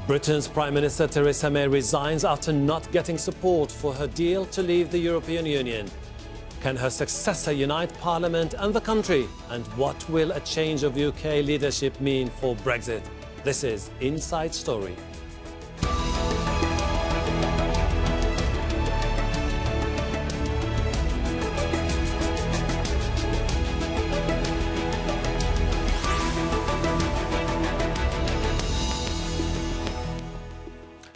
Britain's Prime Minister Theresa May resigns after not getting support for her deal to leave the European Union. Can her successor unite Parliament and the country? And what will a change of UK leadership mean for Brexit? This is Inside Story.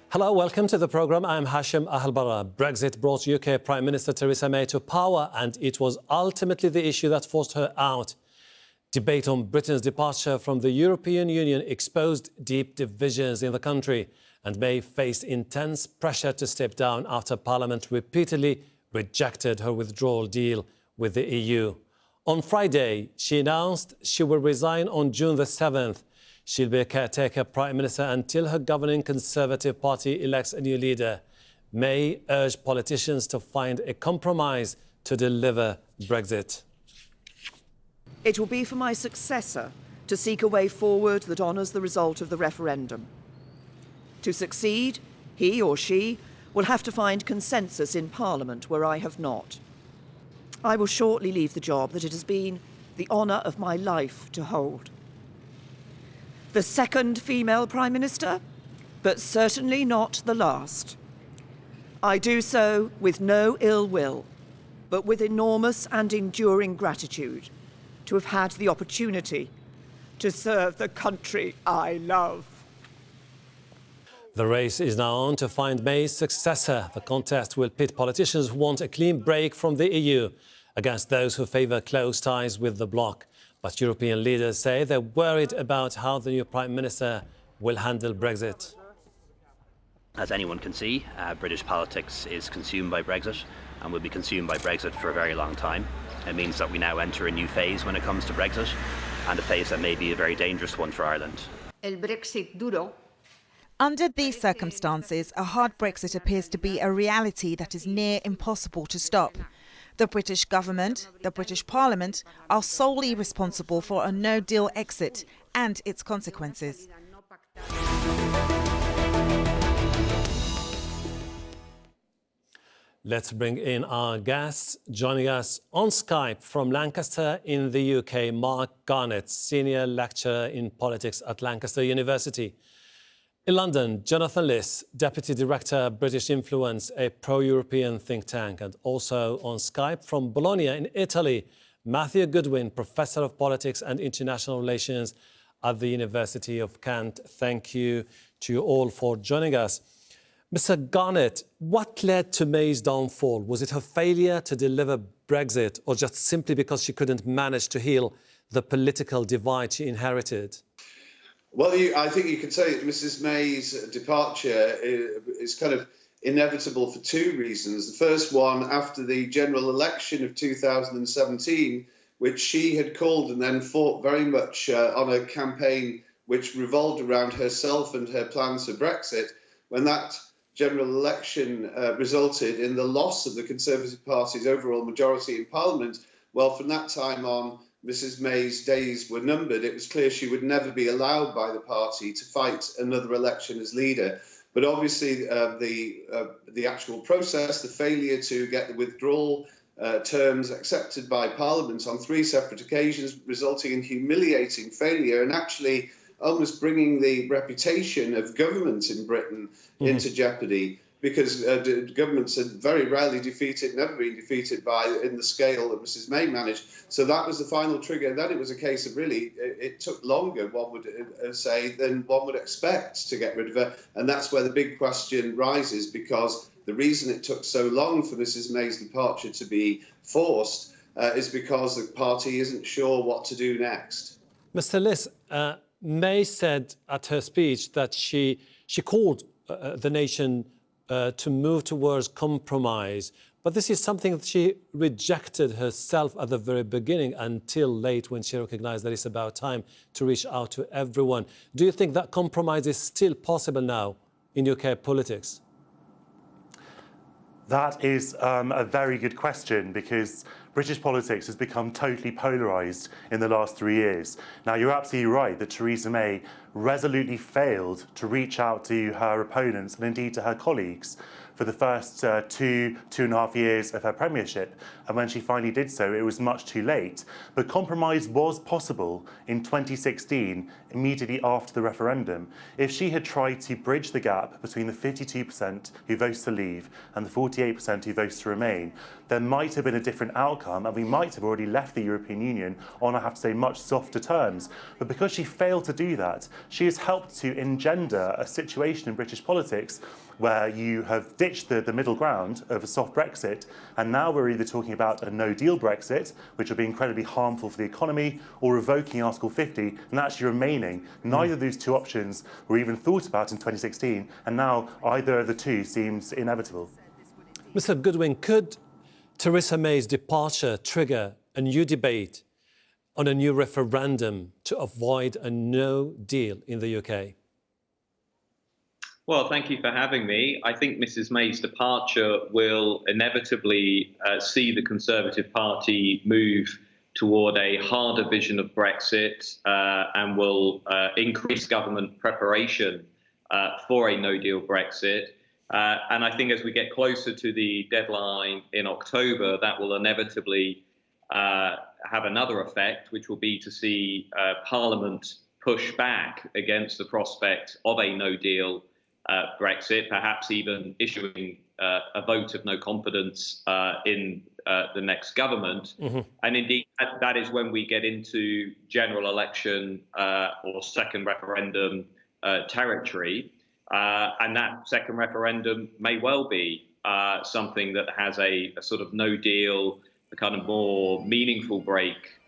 Hello, welcome to the programme. I'm Hashem Ahelbarra. Brexit brought UK Prime Minister Theresa May to power, and it was ultimately the issue that forced her out. Debate on Britain's departure from the European Union exposed deep divisions in the country, and May faced intense pressure to step down after Parliament repeatedly rejected her withdrawal deal with the EU. On Friday, she announced she will resign on June the 7th. She'll be a caretaker Prime Minister until her governing Conservative Party elects a new leader. May urged politicians to find a compromise to deliver Brexit. It will be for my successor to seek a way forward that honours the result of the referendum. To succeed, he or she will have to find consensus in Parliament where I have not. I will shortly leave the job that it has been the honour of my life to hold. The second female Prime Minister, but certainly not the last. I do so with no ill will, but with enormous and enduring gratitude to have had the opportunity to serve the country I love. The race is now on to find May's successor. The contest will pit politicians who want a clean break from the EU against those who favour close ties with the bloc. But European leaders say they're worried about how the new Prime Minister will handle Brexit. As anyone can see, British politics is consumed by Brexit and will be consumed by Brexit for a very long time. It means that we now enter a new phase when it comes to Brexit, and a phase that may be a very dangerous one for Ireland. El Brexit duro. Under these circumstances, a hard Brexit appears to be a reality that is near impossible to stop. The British government, the British Parliament, are solely responsible for a no-deal exit and its consequences. Let's bring in our guests. Joining us on Skype from Lancaster in the UK, Mark Garnett, Senior Lecturer in Politics at Lancaster University. In London, Jonathan Liss, Deputy Director, British Influence, a pro-European think tank. And also on Skype from Bologna in Italy, Matthew Goodwin, Professor of Politics and International Relations at the University of Kent. Thank you to you all for joining us. Mr. Garnett, what led to May's downfall? Was it her failure to deliver Brexit, or just simply because she couldn't manage to heal the political divide she inherited? Well, I think you could say that Mrs. May's departure is kind of inevitable for two reasons. The first one, after the general election of 2017, which she had called and then fought very much on a campaign which revolved around herself and her plans for Brexit, when that general election resulted in the loss of the Conservative Party's overall majority in Parliament, well, from that time on, Mrs. May's days were numbered. It was clear she would never be allowed by the party to fight another election as leader. But obviously the actual process, the failure to get the withdrawal terms accepted by Parliament on three separate occasions, resulting in humiliating failure and actually almost bringing the reputation of government in Britain into jeopardy, because governments are very rarely defeated, never been defeated in the scale that Mrs. May managed. So that was the final trigger. Then it was a case of really, it took longer, one would say, than one would expect to get rid of her. And that's where the big question rises, because the reason it took so long for Mrs. May's departure to be forced is because the party isn't sure what to do next. Mr. Liss, May said at her speech that she called the nation to move towards compromise. But this is something that she rejected herself at the very beginning until late, when she recognised that it's about time to reach out to everyone. Do you think that compromise is still possible now in UK politics? That is a very good question, because British politics has become totally polarised in the last 3 years. Now, you're absolutely right that Theresa May resolutely failed to reach out to her opponents and indeed to her colleagues for the first 2.5 years of her premiership. And when she finally did so, it was much too late. But compromise was possible in 2016, immediately after the referendum. If she had tried to bridge the gap between the 52% who votes to leave and the 48% who votes to remain, there might have been a different outcome, and we might have already left the European Union on, I have to say, much softer terms. But because she failed to do that, she has helped to engender a situation in British politics where you have ditched the middle ground of a soft Brexit, and now we're either talking about a no-deal Brexit, which will be incredibly harmful for the economy, or revoking Article 50 and actually remaining. Neither of these two options were even thought about in 2016, and now either of the two seems inevitable. Mr. Goodwin, could Theresa May's departure trigger a new debate on a new referendum to avoid a no deal in the UK? Well, thank you for having me. I think Mrs May's departure will inevitably see the Conservative Party move toward a harder vision of Brexit and will increase government preparation for a no-deal Brexit. And I think as we get closer to the deadline in October, that will inevitably have another effect, which will be to see Parliament push back against the prospect of a no-deal Brexit, perhaps even issuing a vote of no confidence in the next government. And indeed, that is when we get into general election or second referendum territory. And that second referendum may well be something that has a sort of no deal, a kind of more meaningful break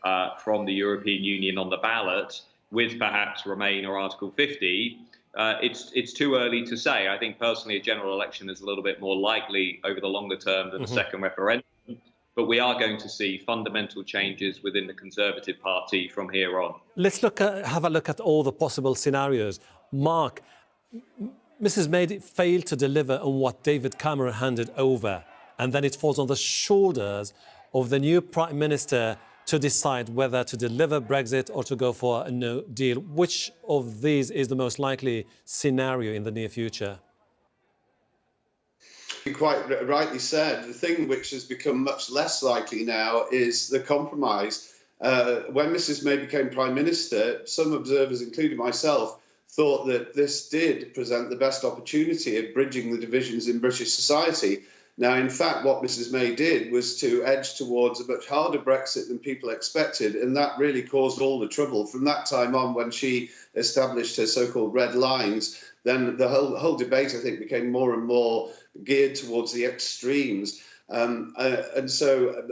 from the European Union on the ballot, with perhaps Remain or Article 50. It's too early to say. I think personally a general election is a little bit more likely over the longer term than a second referendum. But we are going to see fundamental changes within the Conservative Party from here on. Let's have a look at all the possible scenarios. Mark, Mrs May failed to deliver on what David Cameron handed over, and then it falls on the shoulders of the new Prime Minister to decide whether to deliver Brexit or to go for a no deal. Which of these is the most likely scenario in the near future? You quite rightly said, the thing which has become much less likely now is the compromise. When Mrs May became Prime Minister, some observers, including myself, thought that this did present the best opportunity of bridging the divisions in British society. Now, in fact, what Mrs May did was to edge towards a much harder Brexit than people expected, and that really caused all the trouble. From that time on, when she established her so-called red lines, then the whole debate, I think, became more and more geared towards the extremes. And so,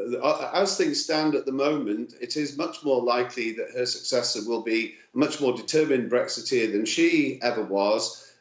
as things stand at the moment, it is much more likely that her successor will be a much more determined Brexiteer than she ever was.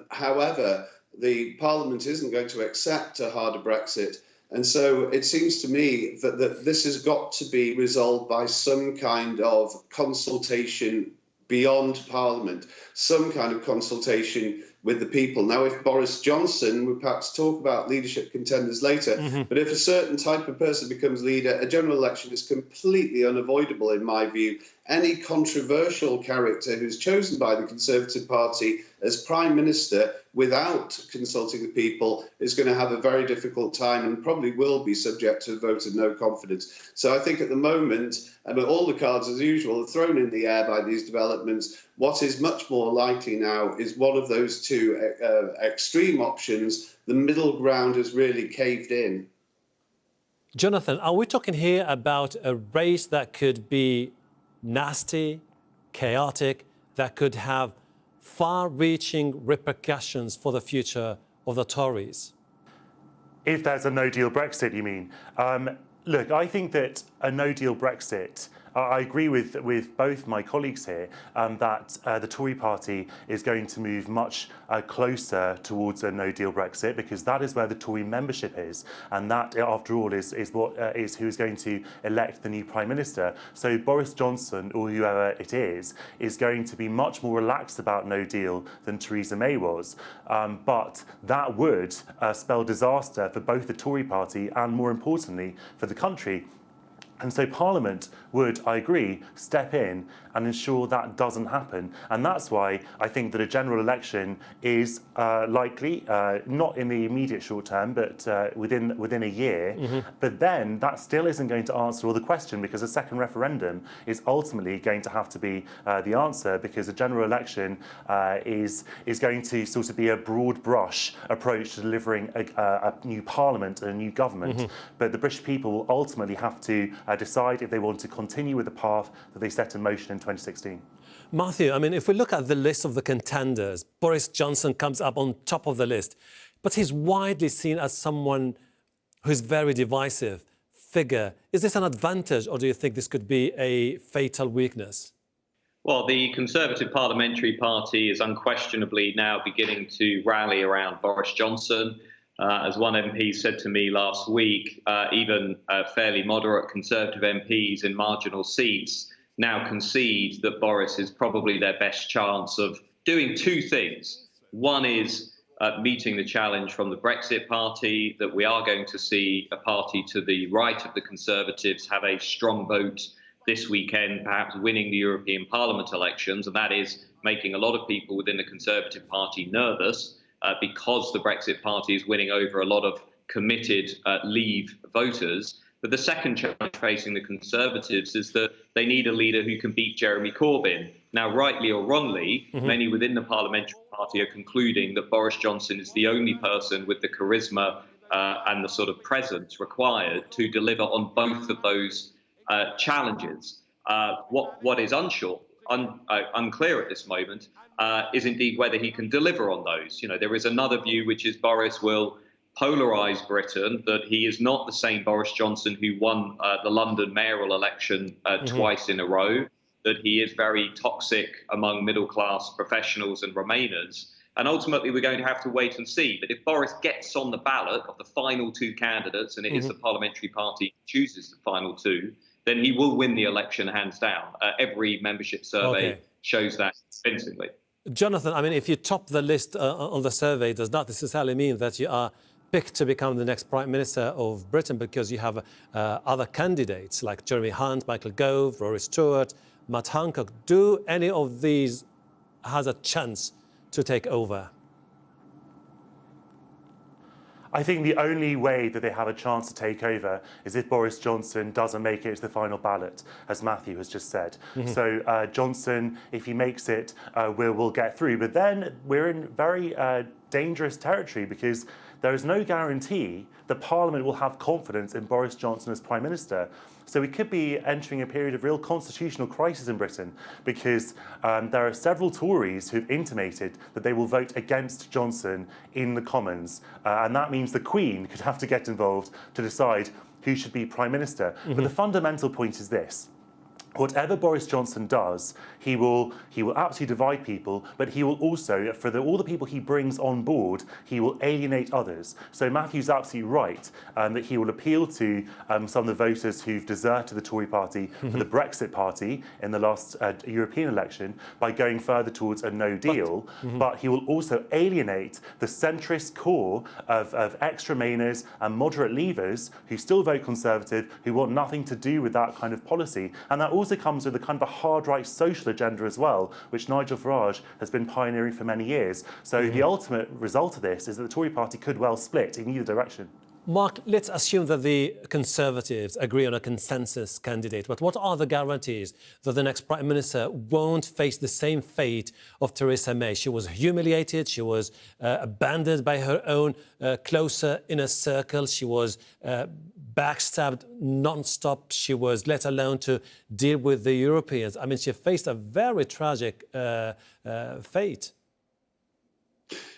However, the Parliament isn't going to accept a harder Brexit. And so it seems to me that this has got to be resolved by some kind of consultation beyond Parliament, some kind of consultation with the people. Now, if Boris Johnson, we'll perhaps talk about leadership contenders later, but if a certain type of person becomes leader, a general election is completely unavoidable, in my view. Any controversial character who's chosen by the Conservative Party as Prime Minister without consulting the people is going to have a very difficult time and probably will be subject to a vote of no confidence. So I think at the moment, all the cards as usual are thrown in the air by these developments. What is much more likely now is one of those two extreme options. The middle ground has really caved in. Jonathan, are we talking here about a race that could be nasty, chaotic, that could have far-reaching repercussions for the future of the Tories? If there's a no-deal Brexit, you mean? Look, I think that a no-deal Brexit, I agree with both my colleagues here that the Tory party is going to move much closer towards a no-deal Brexit, because that is where the Tory membership is, and that, after all, is who is going to elect the new Prime Minister. So Boris Johnson, or whoever it is going to be much more relaxed about no deal than Theresa May was. But that would spell disaster for both the Tory party and, more importantly, for the country. And so Parliament would, I agree, step in and ensure that doesn't happen. And that's why I think that a general election is likely, not in the immediate short term, but within a year. But then that still isn't going to answer all the question, because a second referendum is ultimately going to have to be the answer, because a general election is going to sort of be a broad brush approach to delivering a new Parliament and a new government. But the British people will ultimately have to decide if they want to continue with the path that they set in motion in 2016. Matthew, I mean, if we look at the list of the contenders, Boris Johnson comes up on top of the list, but he's widely seen as someone who's very divisive figure. Is this an advantage, or do you think this could be a fatal weakness? Well, the Conservative Parliamentary Party is unquestionably now beginning to rally around Boris Johnson. As one MP said to me last week, even fairly moderate Conservative MPs in marginal seats now concede that Boris is probably their best chance of doing two things. One is meeting the challenge from the Brexit Party, that we are going to see a party to the right of the Conservatives have a strong vote this weekend, perhaps winning the European Parliament elections, and that is making a lot of people within the Conservative Party nervous. Because the Brexit Party is winning over a lot of committed Leave voters. But the second challenge facing the Conservatives is that they need a leader who can beat Jeremy Corbyn. Now, rightly or wrongly, many within the Parliamentary Party are concluding that Boris Johnson is the only person with the charisma and the sort of presence required to deliver on both of those challenges. What is unclear at this moment is indeed whether he can deliver on those. You know, there is another view, which is Boris will polarise Britain, that he is not the same Boris Johnson who won the London mayoral election twice in a row, that he is very toxic among middle-class professionals and Remainers. And ultimately, we're going to have to wait and see. But if Boris gets on the ballot of the final two candidates, and it is the Parliamentary Party who chooses the final two, then he will win the election hands down. Every membership survey shows that convincingly. Jonathan, I mean, if you top the list on the survey, does not necessarily mean that you are picked to become the next Prime Minister of Britain, because you have other candidates like Jeremy Hunt, Michael Gove, Rory Stewart, Matt Hancock. Do any of these has a chance to take over? I think the only way that they have a chance to take over is if Boris Johnson doesn't make it to the final ballot, as Matthew has just said. So Johnson, if he makes it, will get through. But then we're in very dangerous territory, because there is no guarantee that Parliament will have confidence in Boris Johnson as Prime Minister. So we could be entering a period of real constitutional crisis in Britain, because there are several Tories who've intimated that they will vote against Johnson in the Commons. And that means the Queen could have to get involved to decide who should be Prime Minister. But the fundamental point is this. Whatever Boris Johnson does, he will absolutely divide people, but he will also, for all the people he brings on board, he will alienate others. So Matthew's absolutely right that he will appeal to some of the voters who've deserted the Tory party for the Brexit party in the last European election by going further towards a no deal. But he will also alienate the centrist core of ex-Remainers and moderate Leavers who still vote Conservative, who want nothing to do with that kind of policy. And that also comes with a kind of a hard right social agenda as well, which Nigel Farage has been pioneering for many years. So the ultimate result of this is that the Tory party could well split in either direction. Mark, let's assume that the Conservatives agree on a consensus candidate, but what are the guarantees that the next Prime Minister won't face the same fate of Theresa May? She was humiliated, she was abandoned by her own closer inner circle, she was backstabbed non-stop, she was let alone to deal with the Europeans. I mean, she faced a very tragic fate.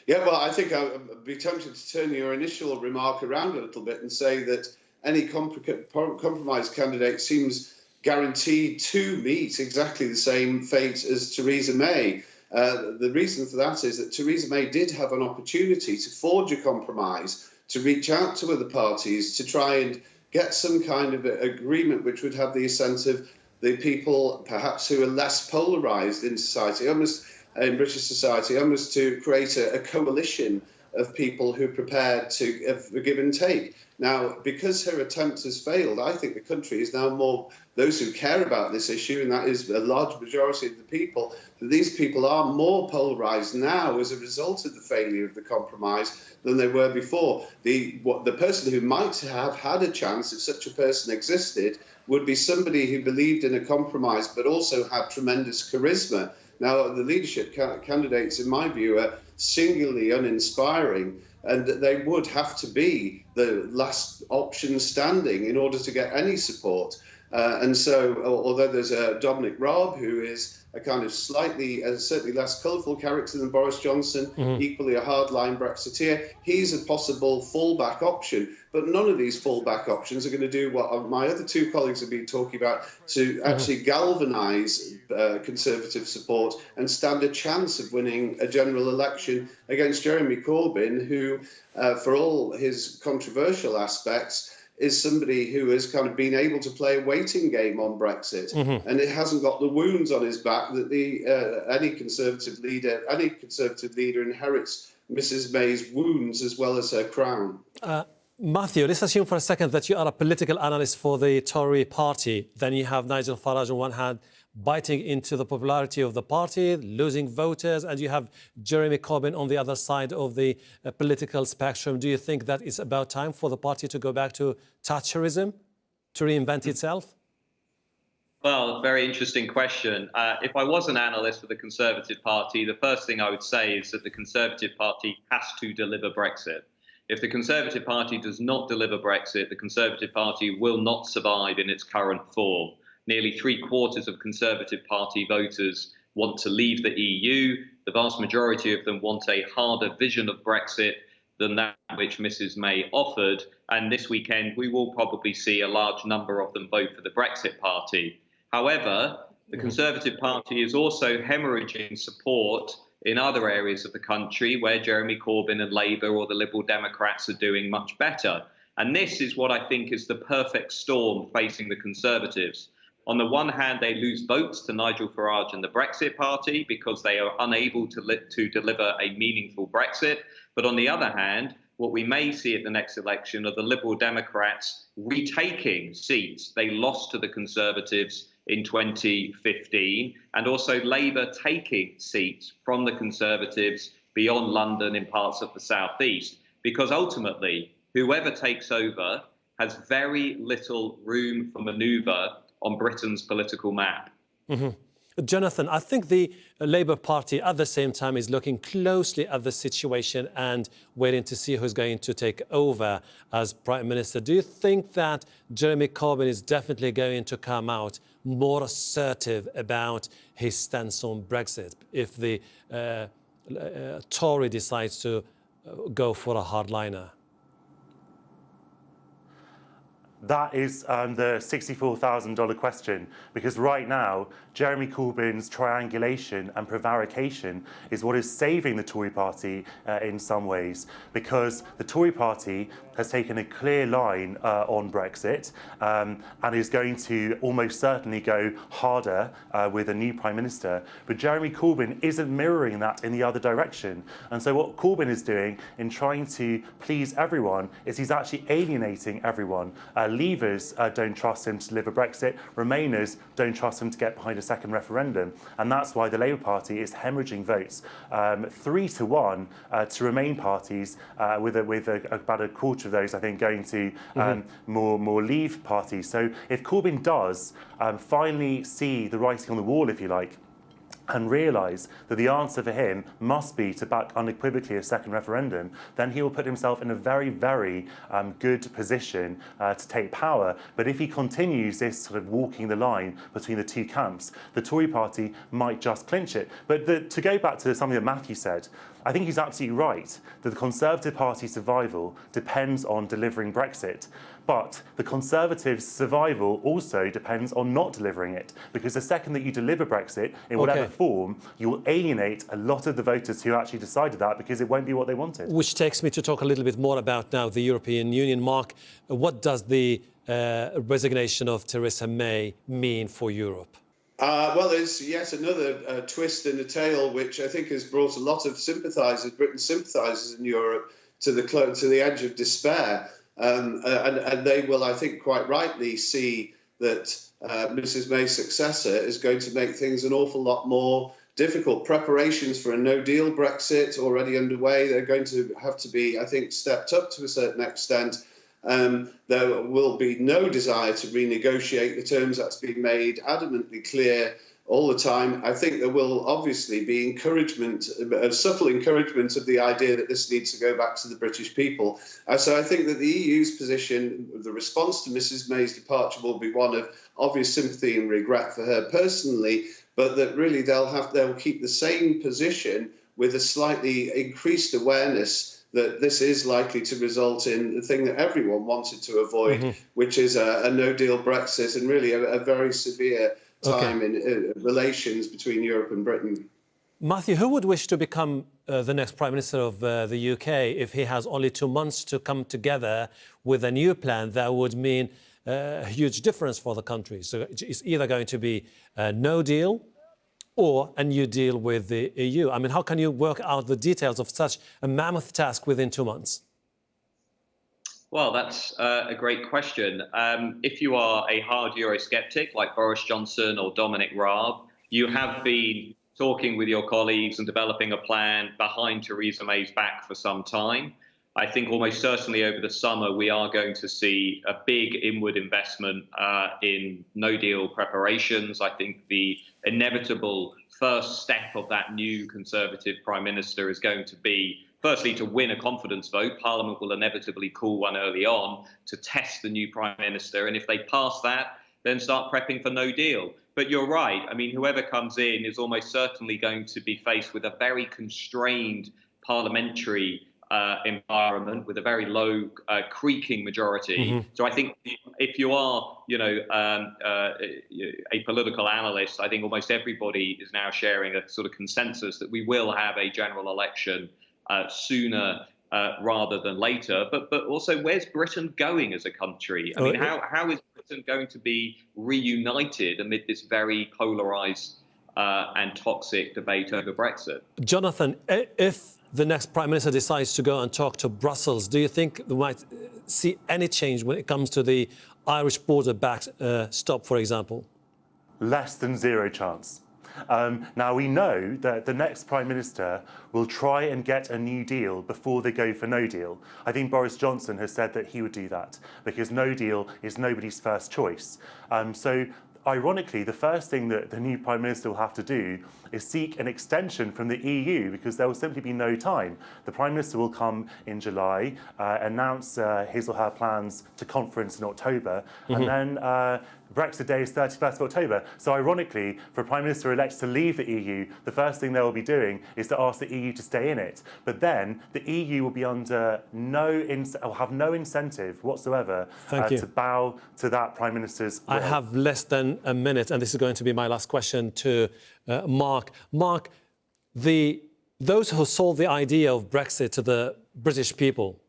Yeah, well, I think I'd be tempted to turn your initial remark around a little bit and say that any compromise candidate seems guaranteed to meet exactly the same fate as Theresa May. The reason for that is that Theresa May did have an opportunity to forge a compromise, to reach out to other parties, to try and get some kind of agreement which would have the assent of the people perhaps who are less polarised in society, almost in British society, almost to create a coalition of people who are prepared to give and take. Now, because her attempt has failed, I think the country is now more those who care about this issue, and that is a large majority of the people, that these people are more polarised now as a result of the failure of the compromise than they were before. The person who might have had a chance, if such a person existed, would be somebody who believed in a compromise but also had tremendous charisma. Now, the leadership candidates, in my view, are singularly uninspiring, and they would have to be the last option standing in order to get any support. And so, although there's Dominic Raab, who is a kind of slightly, certainly less colourful character than Boris Johnson, equally a hardline Brexiteer, he's a possible fallback option. But none of these fallback options are going to do what my other two colleagues have been talking about, to actually galvanise Conservative support and stand a chance of winning a general election against Jeremy Corbyn, who, for all his controversial aspects, is somebody who has kind of been able to play a waiting game on Brexit, and it hasn't got the wounds on his back that any Conservative leader inherits Mrs May's wounds as well as her crown. Matthew, let's assume for a second that you are a political analyst for the Tory party. Then you have Nigel Farage on one hand biting into the popularity of the party, losing voters, and you have Jeremy Corbyn on the other side of the political spectrum. Do you think that it's about time for the party to go back to Thatcherism, to reinvent itself? Well, very interesting question. If I was an analyst for the Conservative Party, the first thing I would say is that the Conservative Party has to deliver Brexit. If the Conservative Party does not deliver Brexit, the Conservative Party will not survive in its current form. Nearly 3/4 of Conservative Party voters want to leave the EU. The vast majority of them want a harder vision of Brexit than that which Mrs May offered. And this weekend, we will probably see a large number of them vote for the Brexit Party. However, the Conservative Party is also hemorrhaging support in other areas of the country where Jeremy Corbyn and Labour or the Liberal Democrats are doing much better. And this is what I think is the perfect storm facing the Conservatives. On the one hand, they lose votes to Nigel Farage and the Brexit Party because they are unable to deliver a meaningful Brexit. But on the other hand, what we may see at the next election are the Liberal Democrats retaking seats they lost to the Conservatives in 2015, and also Labour taking seats from the Conservatives beyond London in parts of the southeast. Because ultimately, whoever takes over has very little room for manoeuvre on Britain's political map. Jonathan, I think the Labour Party at the same time is looking closely at the situation and waiting to see who's going to take over as Prime Minister. Do you think that Jeremy Corbyn is definitely going to come out more assertive about his stance on Brexit if the Tory decides to go for a hardliner? That is the $64,000 question, because right now, Jeremy Corbyn's triangulation and prevarication is what is saving the Tory party in some ways, because the Tory party has taken a clear line on Brexit and is going to almost certainly go harder with a new Prime Minister. But Jeremy Corbyn isn't mirroring that in the other direction. And so what Corbyn is doing in trying to please everyone is he's actually alienating everyone. Leavers don't trust him to deliver Brexit. Remainers don't trust him to get behind a second referendum. And that's why the Labour Party is hemorrhaging votes 3-1 to Remain parties, with about a quarter of those, I think, going to more Leave parties. So if Corbyn does finally see the writing on the wall, if you like, and realise that the answer for him must be to back unequivocally a second referendum, then he will put himself in a very, very good position to take power. But if he continues this sort of walking the line between the two camps, the Tory party might just clinch it. But to go back to something that Matthew said, I think he's absolutely right that the Conservative Party's survival depends on delivering Brexit. But the Conservatives' survival also depends on not delivering it, because the second that you deliver Brexit in whatever form, you will alienate a lot of the voters who actually decided that, because it won't be what they wanted. Which takes me to talk a little bit more about now the European Union. Mark, what does the resignation of Theresa May mean for Europe? Well, there's yet another twist in the tale, which I think has brought a lot of sympathisers, Britain's sympathisers in Europe, to the edge of despair. And they will, I think, quite rightly see that Mrs May's successor is going to make things an awful lot more difficult. Preparations for a no-deal Brexit already underway. They're going to have to be, I think, stepped up to a certain extent. There will be no desire to renegotiate the terms. That's been made adamantly clear all the time. I think there will obviously be encouragement, a subtle encouragement of the idea that this needs to go back to the British people. So I think that the EU's position, the response to Mrs May's departure, will be one of obvious sympathy and regret for her personally, but that really they'll keep the same position with a slightly increased awareness that this is likely to result in the thing that everyone wanted to avoid, which is a no-deal Brexit and really a very severe time in relations between Europe and Britain. Matthew, who would wish to become the next Prime Minister of the UK if he has only 2 months to come together with a new plan that would mean a huge difference for the country? So it's either going to be a no deal or a new deal with the EU. I mean, how can you work out the details of such a mammoth task within 2 months? Well, that's a great question. If you are a hard Eurosceptic like Boris Johnson or Dominic Raab, you have been talking with your colleagues and developing a plan behind Theresa May's back for some time. I think almost certainly over the summer we are going to see a big inward investment in no-deal preparations. I think the inevitable first step of that new Conservative Prime Minister is going to be, firstly, to win a confidence vote. Parliament will inevitably call one early on to test the new Prime Minister. And if they pass that, then start prepping for no deal. But you're right. I mean, whoever comes in is almost certainly going to be faced with a very constrained parliamentary environment with a very low creaking majority. So I think if you are, a political analyst, I think almost everybody is now sharing a sort of consensus that we will have a general election sooner rather than later. But also, where's Britain going as a country? I mean, how is Britain going to be reunited amid this very polarised and toxic debate over Brexit? Jonathan, if the next Prime Minister decides to go and talk to Brussels, do you think we might see any change when it comes to the Irish border backstop, for example? Less than zero chance. Now, we know that the next Prime Minister will try and get a new deal before they go for no deal. I think Boris Johnson has said that he would do that because no deal is nobody's first choice. So, ironically, the first thing that the new Prime Minister will have to do is seek an extension from the EU because there will simply be no time. The Prime Minister will come in July, announce his or her plans to conference in October, and then Brexit Day is 31st of October. So ironically, for a Prime Minister-elect to leave the EU, the first thing they will be doing is to ask the EU to stay in it. But then the EU will be under will have no incentive whatsoever to bow to that Prime Minister's will. I have less than a minute, and this is going to be my last question to Mark. Mark, those who sold the idea of Brexit to the British people,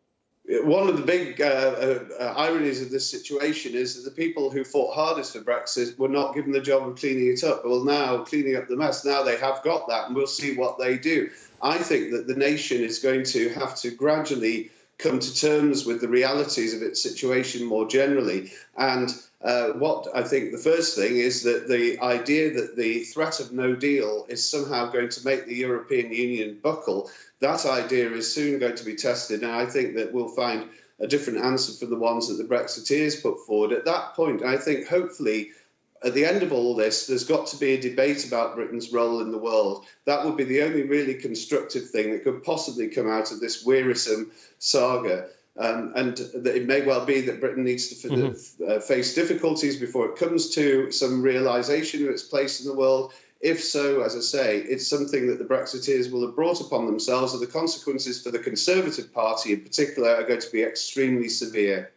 one of the big ironies of this situation is that the people who fought hardest for Brexit were not given the job of cleaning it up. Well, now, cleaning up the mess, now they have got that, and we'll see what they do. I think that the nation is going to have to gradually come to terms with the realities of its situation more generally. And what I think the first thing is that the idea that the threat of no deal is somehow going to make the European Union buckle, that idea is soon going to be tested. And I think that we'll find a different answer from the ones that the Brexiteers put forward. At that point, I think hopefully at the end of all this, there's got to be a debate about Britain's role in the world. That would be the only really constructive thing that could possibly come out of this wearisome saga. And it may well be that Britain needs to face difficulties before it comes to some realisation of its place in the world. If so, as I say, it's something that the Brexiteers will have brought upon themselves, and the consequences for the Conservative Party in particular are going to be extremely severe.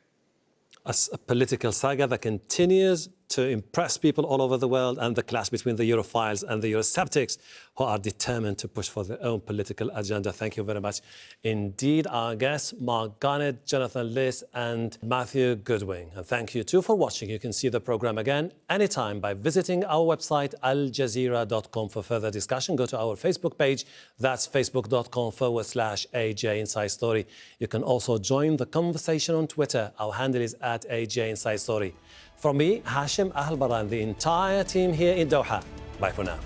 A political saga that continues to impress people all over the world, and the clash between the Europhiles and the Eurosceptics who are determined to push for their own political agenda. Thank you very much indeed, our guests, Mark Garnett, Jonathan Liss and Matthew Goodwin. And thank you too for watching. You can see the programme again anytime by visiting our website aljazeera.com for further discussion. Go to our Facebook page, that's facebook.com/AJ Inside Story. You can also join the conversation on Twitter. Our handle is @AJ Inside Story. From me, Hashem, Ahelbarra and the entire team here in Doha. Bye for now.